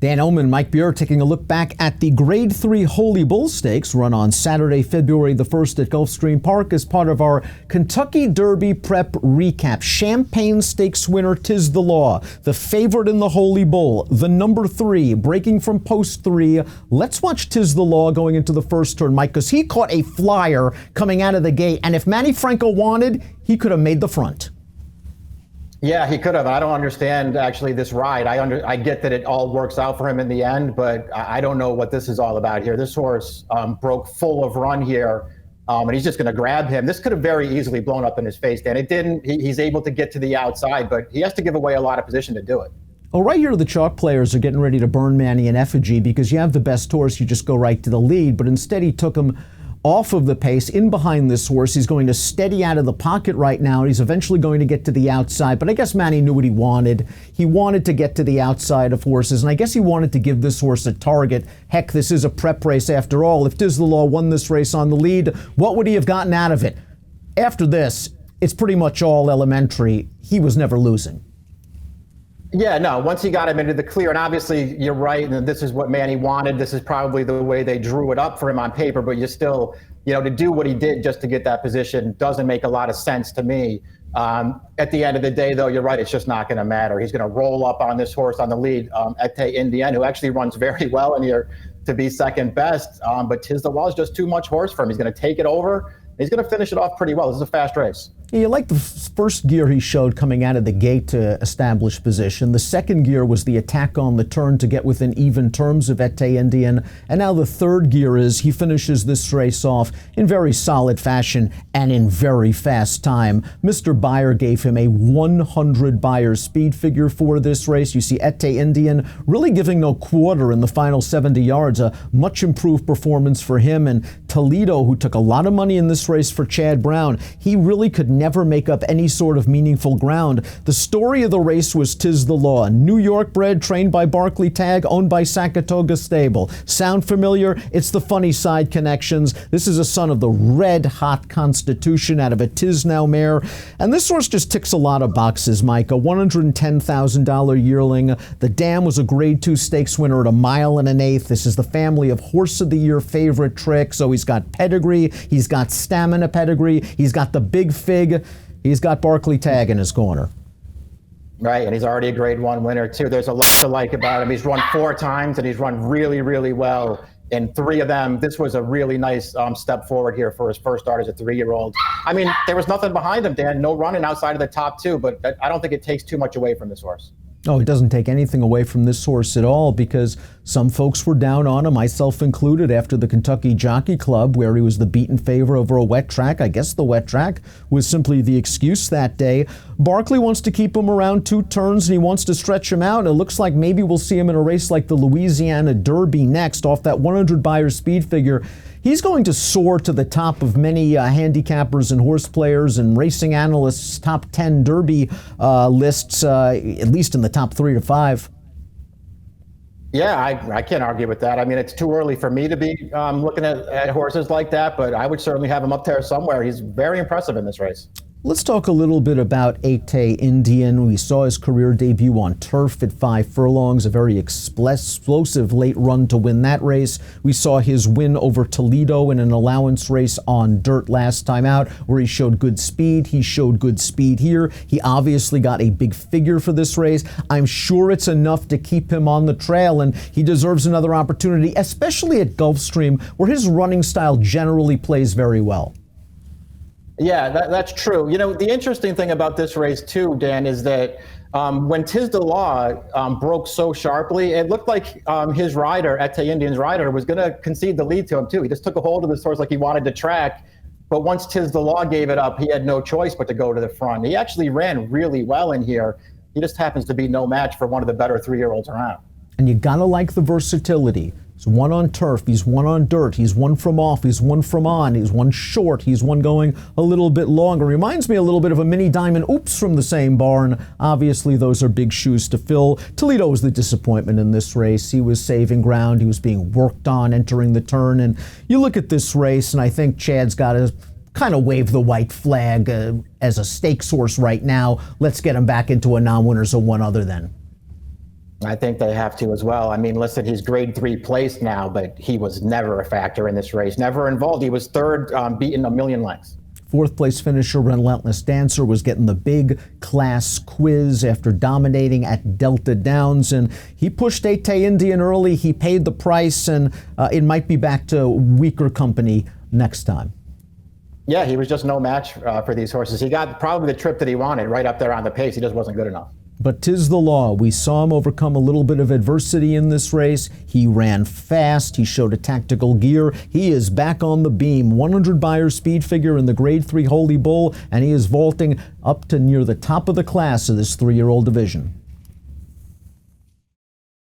Dan Illman, Mike Buer taking a look back at the Grade 3 Holy Bull Stakes run on Saturday, February the 1st at Gulfstream Park as part of our Kentucky Derby Prep Recap. Champagne Stakes winner Tiz the Law, the favorite in the Holy Bull, the number 3, breaking from post 3. Let's watch Tiz the Law going into the first turn, Mike, because he caught a flyer coming out of the gate, and if Manny Franco wanted, he could have made the front. Yeah, he could have. I don't understand actually this ride. I get that it all works out for him in the end, but I don't know what this is all about here. This horse broke full of run here, and he's just going to grab him. This could have very easily blown up in his face, Dan. It didn't. He's able to get to the outside, but he has to give away a lot of position to do it. Well, right here, the chalk players are getting ready to burn Manny in effigy because you have the best horse, you just go right to the lead, but instead he took him off of the pace, in behind this horse. He's going to steady out of the pocket right now. He's eventually going to get to the outside, but I guess Manny knew what he wanted. He wanted to get to the outside of horses, and I guess he wanted to give this horse a target. Heck, this is a prep race after all. If Tiz the Law won this race on the lead, what would he have gotten out of it? After this, it's pretty much all elementary. He was never losing. Yeah, no, once he got him into the clear, and obviously you're right, and this is what Manny wanted. This is probably the way they drew it up for him on paper, but you still, to do what he did just to get that position doesn't make a lot of sense to me. At the end of the day, though, you're right, it's just not going to matter. He's going to roll up on this horse on the lead, Ete Indien, who actually runs very well in here to be second best, but Tiz the Law is just too much horse for him. He's going to take it over. He's going to finish it off pretty well. This is a fast race. Yeah, you like the first gear he showed coming out of the gate to establish position. The second gear was the attack on the turn to get within even terms of Ete Indien. And now the third gear is he finishes this race off in very solid fashion and in very fast time. Mr. Beyer gave him a 100 Beyer speed figure for this race. You see Ete Indien really giving no quarter in the final 70 yards. A much improved performance for him. And Toledo, who took a lot of money in this race for Chad Brown, he really could never make up any sort of meaningful ground. The story of the race was Tiz the Law, New York bred, trained by Barclay Tagg, owned by Sakatoga Stable. Sound familiar? It's the funny side connections. This is a son of the red hot Constitution out of a Tisnow mare. And this horse just ticks a lot of boxes, Mike. A $110,000 yearling. The Dam was a grade 2 stakes winner at 1 1/8 miles. This is the family of Horse of the Year favorite trick. So he's got pedigree, he's got stamina pedigree, he's got the big fig, he's got Barclay Tagg in his corner. Right, and he's already a grade 1 winner too. There's a lot to like about him. He's run 4 times and he's run really, really well in 3 of them. This was a really nice step forward here for his first start as a 3-year-old. I mean, there was nothing behind him, Dan. No running outside of the top 2, but I don't think it takes too much away from this horse. Oh, it doesn't take anything away from this horse at all, because some folks were down on him, myself included, after the Kentucky Jockey Club, where he was the beaten favorite over a wet track. I guess the wet track was simply the excuse that day. Barclay wants to keep him around 2 turns, and he wants to stretch him out. And it looks like maybe we'll see him in a race like the Louisiana Derby next, off that 100 Beyer speed figure. He's going to soar to the top of many handicappers and horse players and racing analysts' top 10 Derby lists, at least in the top 3 to 5. Yeah, I can't argue with that. I mean, it's too early for me to be looking at horses like that, but I would certainly have him up there somewhere. He's very impressive in this race. Let's talk a little bit about Ete Indien. We saw his career debut on turf at 5 furlongs, a very explosive late run to win that race. We saw his win over Toledo in an allowance race on dirt last time out, where he showed good speed. He showed good speed here. He obviously got a big figure for this race. I'm sure it's enough to keep him on the trail, and he deserves another opportunity, especially at Gulfstream, where his running style generally plays very well. Yeah, that's true. The interesting thing about this race too, Dan, is that when Tiz the Law broke so sharply, it looked like his rider, Ete Indien's rider, was going to concede the lead to him too. He just took a hold of this horse like he wanted to track. But once Tiz the Law gave it up, he had no choice but to go to the front. He actually ran really well in here. He just happens to be no match for one of the better 3-year-olds around. And you got to like the versatility. He's won on turf, he's won on dirt, he's won from off, he's won from on, he's won short, he's won going a little bit longer. Reminds me a little bit of a mini diamond oops from the same barn. Obviously, those are big shoes to fill. Toledo was the disappointment in this race. He was saving ground, he was being worked on entering the turn. And you look at this race, and I think Chad's got to kind of wave the white flag as a stakes horse right now. Let's get him back into a non-winners of one other then. I think they have to as well. I mean, listen, he's grade 3 placed now, but he was never a factor in this race, never involved. He was third, beaten a million lengths. Fourth place finisher Relentless Dancer was getting the big class quiz after dominating at Delta Downs, and he pushed AT Indian early. He paid the price, and it might be back to weaker company next time. Yeah, he was just no match for these horses. He got probably the trip that he wanted, right up there on the pace. He just wasn't good enough. But 'tis the law. We saw him overcome a little bit of adversity in this race. He ran fast. He showed a tactical gear. He is back on the beam. 100 Beyer speed figure in the grade 3 Holy Bull, and he is vaulting up to near the top of the class of this 3-year-old division.